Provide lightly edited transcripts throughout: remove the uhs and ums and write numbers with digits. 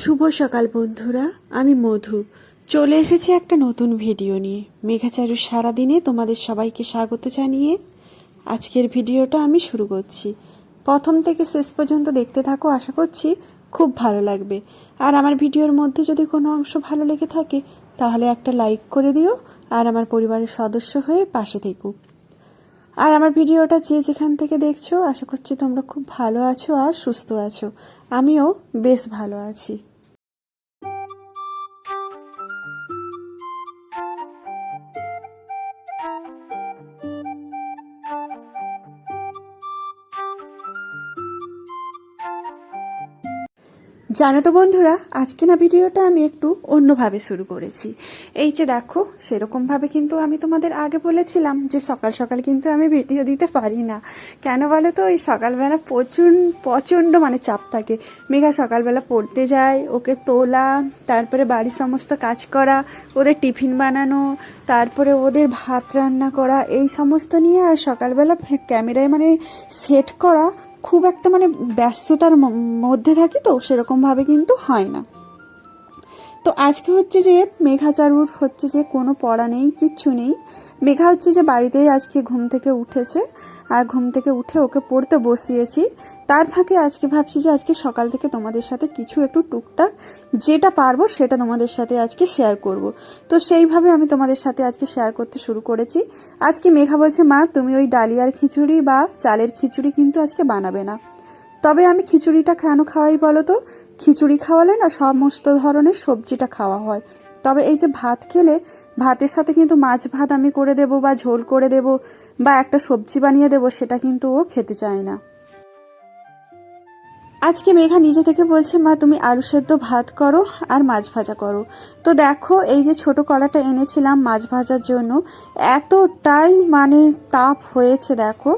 শুভ সকাল বন্ধুরা, আমি মধু চলে এসেছি একটা নতুন ভিডিও নিয়ে। মেঘাচারুর সারাদিনে তোমাদের সবাইকে স্বাগত জানিয়ে আজকের ভিডিওটা আমি শুরু করছি। প্রথম থেকে শেষ পর্যন্ত দেখতে থাকো, আশা করছি খুব ভালো লাগবে। আর আমার ভিডিওর মধ্যে যদি কোনো অংশ ভালো লেগে থাকে তাহলে একটা লাইক করে দিও, আর আমার পরিবারের সদস্য হয়ে পাশে থেকো। আর আমার ভিডিওটা যে যেখান থেকে দেখছো, আশা করছি তোমরা খুব ভালো আছো আর সুস্থ আছো। আমিও বেশ ভালো আছি। জানো তো বন্ধুরা, আজকে না ভিডিওটা আমি একটু অন্যভাবে শুরু করেছি। এই যে দেখো, সেরকমভাবে কিন্তু আমি তোমাদের আগে বলেছিলাম যে সকাল সকাল কিন্তু আমি ভিডিও দিতে পারি না। কেন বলে তো, ওই সকালবেলা প্রচণ্ড মানে চাপ থাকে। মেঘা সকালবেলা পড়তে যায়, ওকে তোলা, তারপরে বাড়ির সমস্ত কাজ করা, ওদের টিফিন বানানো, তারপরে ওদের ভাত রান্না করা, এই সমস্ত নিয়ে আর সকালবেলা ক্যামেরায় মানে সেট করা খুব একটা মানে ব্যস্ততার মধ্যে থাকি, তো সেরকমভাবে কিন্তু হয় না। তো আজকে হচ্ছে যে মেঘাচারুর হচ্ছে যে কোনো পড়া নেই, কিচ্ছু নেই। মেঘা হচ্ছে যে বাড়িতেই আজকে ঘুম থেকে উঠেছে, আর ঘুম থেকে উঠে ওকে পড়তে বসিয়েছি। তার ফাঁকে আজকে ভাবছি যে আজকে সকাল থেকে তোমাদের সাথে কিছু একটু টুকটাক যেটা পারবো সেটা তোমাদের সাথে আজকে শেয়ার করব। তো সেইভাবে আমি তোমাদের সাথে আজকে শেয়ার করতে শুরু করেছি। আজকে মেঘা বলছে, মা তুমি ওই ডালিয়ার খিচুড়ি বা চালের খিচুড়ি কিন্তু আজকে বানাবে না। তবে আমি খিচুড়িটা কেন খাওয়াই বলো তো? খিচুড়ি খাওয়ালে না সমস্ত ধরনের সবজিটা খাওয়া হয়। তবে এই যে ভাত খেলে, ভাতের সাথে কিন্তু মাছ ভাত আমি করে দেবো বা ঝোল করে দেবো বা একটা সবজি বানিয়ে দেবো, সেটা কিন্তু ও খেতে চায় না। আজকে মেঘা নিজে থেকে বলছে, মা তুমি আলু সেদ্ধ ভাত করো আর মাছ ভাজা করো। তো দেখো, এই যে ছোট কড়াটা এনেছিলাম মাছ ভাজার জন্য, এতটাই মানে তাপ হয়েছে দেখো।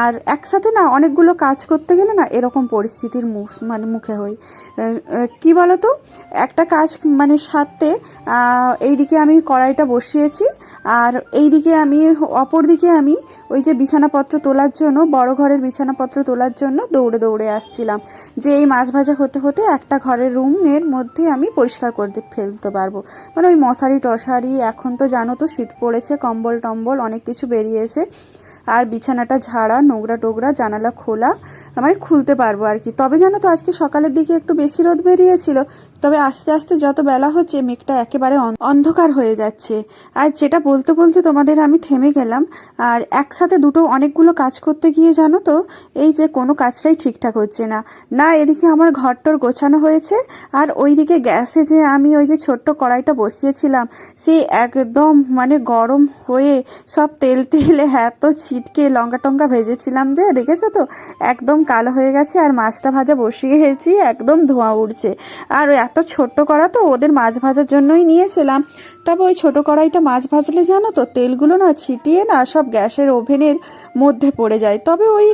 আর একসাথে না অনেকগুলো কাজ করতে গেলে না এরকম পরিস্থিতির মুখে হই। কি বলতো, একটা কাজ মানে সারতে এইদিকে আমি কড়াইটা বসিয়েছি, আর এইদিকে আমি অপরদিকে আমি ওই যে বিছানাপত্র তোলার জন্য, বড় ঘরের বিছানাপত্র তোলার জন্য দৌড়ে দৌড়ে আসছিলাম, যে এই মাছ ভাজা হতে হতে একটা ঘরের রুমের মধ্যে আমি পরিষ্কার করতে ফেলতে পারবো। মানে ওই মশারি টশারি, এখন তো জানো তো শীত পড়েছে, কম্বল টম্বল অনেক কিছু বেরিয়েছে, আর বিছানাটা ঝাড়া, নোংরা টোংরা, জানালা খোলা, মানে খুলতে পারবো আর কি। তবে জানো তো আজকে সকালের দিকে একটু বেশি রোদ বেরিয়েছিল, তবে আস্তে আস্তে যত বেলা হচ্ছে মেঘটা একেবারে অন্ধকার হয়ে যাচ্ছে। আর যেটা বলতে বলতে তোমাদের আমি থেমে গেলাম। আর একসাথে অনেকগুলো কাজ করতে গিয়ে জানো তো, এই যে কোনো কাজটাই ঠিকঠাক হচ্ছে না। না এদিকে আমার ঘরটর গোছানো হয়েছে, আর ওইদিকে গ্যাসে যে আমি ওই যে ছোট্ট কড়াইটা বসিয়েছিলাম, সে একদম মানে গরম হয়ে সব তেল তেলে এত ছিটকে, লঙ্কা টঙ্কা ভেজেছিলাম যে দেখেছো তো, একদম কালো হয়ে গেছে। আর মাছটা ভাজা বসিয়েছি, একদম ধোঁয়া উঠছে। আর এত ছোট্ট কড়া তো, ওদের মাছ ভাজার জন্যই নিয়েছিলাম। তবে ওই ছোট কড়াইটা মাছ ভাজলে জানো তো তেলগুলো না ছিটিয়ে না সব গ্যাসের ওভেনের মধ্যে পড়ে যায়। তবে ওই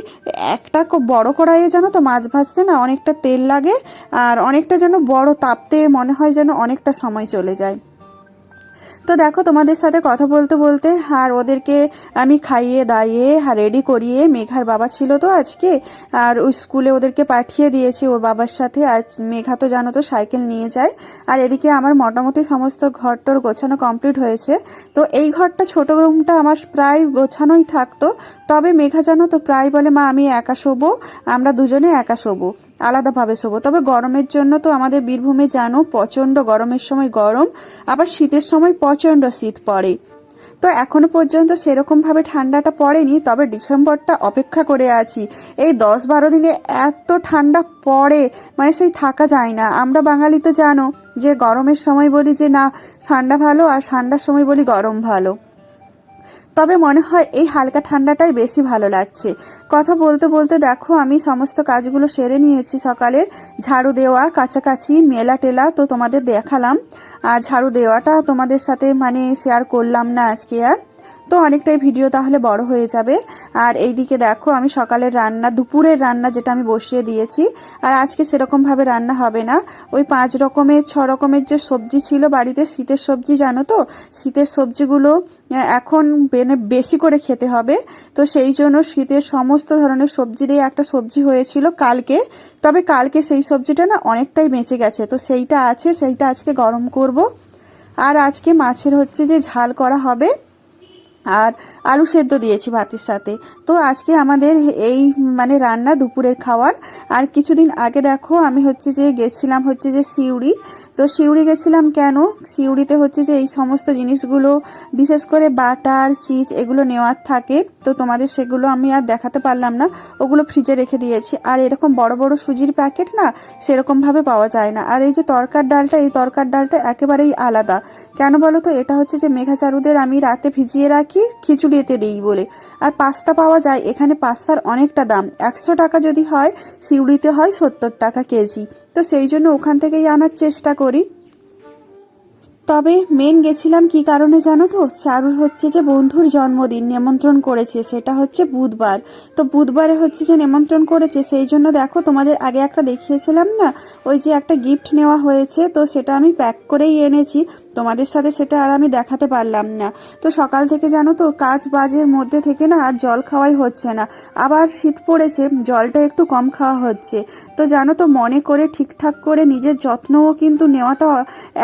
একটা বড় কড়াইয়ে জানো তো মাছ ভাজতে না অনেকটা তেল লাগে, আর অনেকটা যেন বড় তাপতে মনে হয় যেন অনেকটা সময় চলে যায়। তো দেখো, তোমাদের সাথে কথা বলতে বলতে আর ওদেরকে আমি খাইয়ে দাইয়ে আর রেডি করিয়ে, মেঘার বাবা ছিল তো আজকে, আর ওই স্কুলে ওদেরকে পাঠিয়ে দিয়েছি ওর বাবার সাথে। আর মেঘা তো জানো তো সাইকেল নিয়ে যায়। আর এদিকে আমার মোটামুটি সমস্ত ঘরটর গোছানো কমপ্লিট হয়েছে। তো এই ঘরটা, ছোট রুমটা আমার প্রায় গোছানোই থাকতো। তবে মেঘা জানো তো প্রায় বলে, মা আমি একা শোবো, আমরা দুজনে একা শোবো, আলাদাভাবে শোবো। তবে গরমের জন্য তো আমাদের বীরভূমে জানো প্রচণ্ড গরমের সময় গরম, আবার শীতের সময় প্রচণ্ড শীত পড়ে। তো এখনো পর্যন্ত সেরকমভাবে ঠান্ডাটা পড়েনি, তবে ডিসেম্বরটা অপেক্ষা করে আছি। এই 10-12 দিনে এত ঠান্ডা পড়ে, মানে সেই থাকা যায় না। আমরা বাঙালি তো জানো যে গরমের সময় বলি যে না ঠান্ডা ভালো, আর ঠান্ডার সময় বলি গরম ভালো। তবে মনে হয় এই হালকা ঠান্ডাটাই বেশি ভালো লাগছে। কথা বলতে বলতে দেখো, আমি সমস্ত কাজগুলো সেরে নিয়েছি সকালের। ঝাড়ু দেওয়া, কাছাকাছি, মেলা টেলা তো তোমাদের দেখালাম, আর ঝাড়ু দেওয়াটা তোমাদের সাথে মানে শেয়ার করলাম না আজকে আর। তো অনেকটাই ভিডিও তাহলে বড় হয়ে যাবে। আর এইদিকে দেখো আমি সকালের রান্না, দুপুরের রান্না যেটা আমি বসিয়ে দিয়েছি। আর আজকে সেরকমভাবে রান্না হবে না, ওই 5 রকমের 6 রকমের যে সবজি ছিল বাড়িতে, শীতের সবজি জানো তো, শীতের সবজিগুলো এখন বেশি করে খেতে হবে। তো সেই জন্য শীতের সমস্ত ধরনের সবজি দিয়ে একটা সবজি হয়েছিল কালকে, তবে কালকে সেই সবজিটা না অনেকটাই বেঁচে গেছে, তো সেইটা আছে, সেইটা আজকে গরম করব। আর আজকে মাছের হচ্ছে যে ঝাল করা হবে, আর আলু সেদ্ধ দিয়েছি ভাতের সাথে। তো আজকে আমাদের এই মানে রান্না দুপুরের খাওয়ার। আর কিছুদিন আগে দেখো আমি হচ্ছে যে গেছিলাম হচ্ছে যে সিউড়ি। তো সিউড়ি গেছিলাম কেন, সিউড়িতে হচ্ছে যে এই সমস্ত জিনিসগুলো বিশেষ করে বাটার চিজ এগুলো নেওয়ার থাকে, তো তোমাদের সেগুলো আমি আর দেখাতে পারলাম না, ওগুলো ফ্রিজে রেখে দিয়েছি। আর এরকম বড় বড় সুজির প্যাকেট না সেরকমভাবে পাওয়া যায় না। আর এই যে তরকার ডালটা, এই তরকার ডালটা একেবারেই আলাদা। কেন বলো তো, এটা হচ্ছে যে মেঘাচারুদের আমি রাতে ভিজিয়ে রাখি খিচুড়িতে দিই বলে। আর পাস্তা পাওয়া যায় এখানে, পাস্তার অনেকটা দাম, 100 টাকা যদি হয়, সিউড়িতে হয় 70 টাকা কেজি। তো সেই জন্য ওখান থেকেই আনার চেষ্টা করি। তবে মেন গেছিলাম কি কারণে জানো তো, চারুর হচ্ছে যে বন্ধুর জন্মদিন নেমন্ত্রণ করেছে, সেটা হচ্ছে বুধবার। তো বুধবারে হচ্ছে যে নেমন্ত্রণ করেছে, সেই জন্য দেখো তোমাদের আগে একটা দেখিয়েছিলাম না, ওই যে একটা গিফট নেওয়া হয়েছে, তো সেটা আমি প্যাক করেই এনেছি। তোমাদের সাথে সেটা আর আমি দেখাতে পারলাম না। তো সকাল থেকে জানো তো কাজ বাজের মধ্যে থেকে না আর জল খাওয়াই হচ্ছে না, আবার শীত পড়েছে, জলটা একটু কম খাওয়া হচ্ছে। তো জানো তো মনে করে ঠিকঠাক করে নিজের যত্নও কিন্তু নেওয়াটা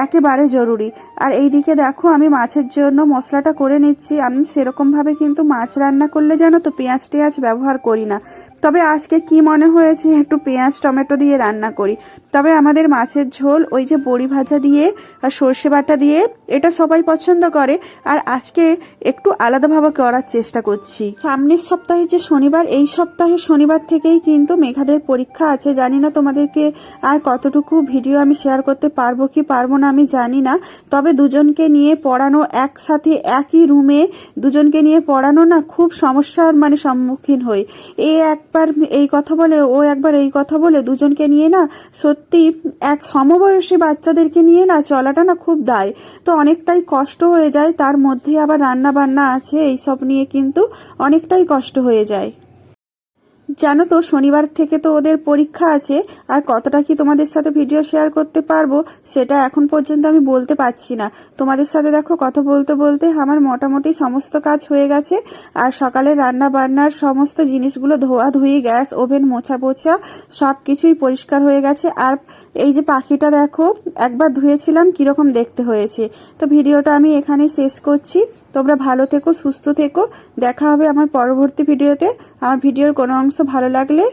একেবারে জরুরি। আর এইদিকে দেখো আমি মাছের জন্য মশলাটা করে নিচ্ছি। আমি সেরকমভাবে কিন্তু মাছ রান্না করলে জানো তো পেঁয়াজ টেয়াজ ব্যবহার করি না, তবে আজকে কি মনে হয়েছে একটু পেঁয়াজ টমেটো দিয়ে রান্না করি। তবে আমাদের মাছের ঝোল ওই যে বড়ি ভাজা দিয়ে আর সর্ষে বাটা দিয়ে, এটা সবাই পছন্দ করে। আর আজকে একটু আলাদাভাবে করার চেষ্টা করছি। সামনের সপ্তাহে যে শনিবার, এই সপ্তাহে শনিবার থেকেই কিন্তু মেঘাদের পরীক্ষা আছে। জানি না তোমাদেরকে আর কতটুকু ভিডিও আমি শেয়ার করতে পারবো কি পারবো না আমি জানি না, তবে দুজনকে নিয়ে পড়ানো, একসাথে একই রুমে দুজনকে নিয়ে পড়ানো না খুব সমস্যার মানে সম্মুখীন হই। এ একবার এই কথা বলে, ও একবার এই কথা বলে, দুজনকে নিয়ে না সত্যি এক সমবয়সী বাচ্চাদেরকে নিয়ে না চলাটা না খুব দায়। তো অনেকটাই কষ্ট হয়ে যায়, তার মধ্যে আবার রান্না বান্না আছে, এইসব নিয়ে কিন্তু অনেকটাই কষ্ট হয়ে যায়। জানো তো শনিবার থেকে তো ওদের পরীক্ষা আছে, আর কতটা কি তোমাদের সাথে ভিডিও শেয়ার করতে পারবো সেটা এখন পর্যন্ত আমি বলতে পারছি না। তোমাদের সাথে দেখো কথা বলতে বলতে আমার মোটামুটি সমস্ত কাজ হয়ে গেছে। আর সকালে রান্না বান্নার সমস্ত জিনিসগুলো ধোয়া ধুই, গ্যাস ওভেন মোছা পোছা সব কিছুই পরিষ্কার হয়ে গেছে। আর এই যে পাখিটা দেখো একবার ধুয়েছিলাম কিরকম দেখতে হয়েছে। তো ভিডিওটা আমি এখানেই শেষ করছি। তোমরা ভালো থেকো, সুস্থ থেকো, দেখা হবে আমার পরবর্তী ভিডিওতে। আমার ভিডিওর কোনো অংশ ভালো লাগলে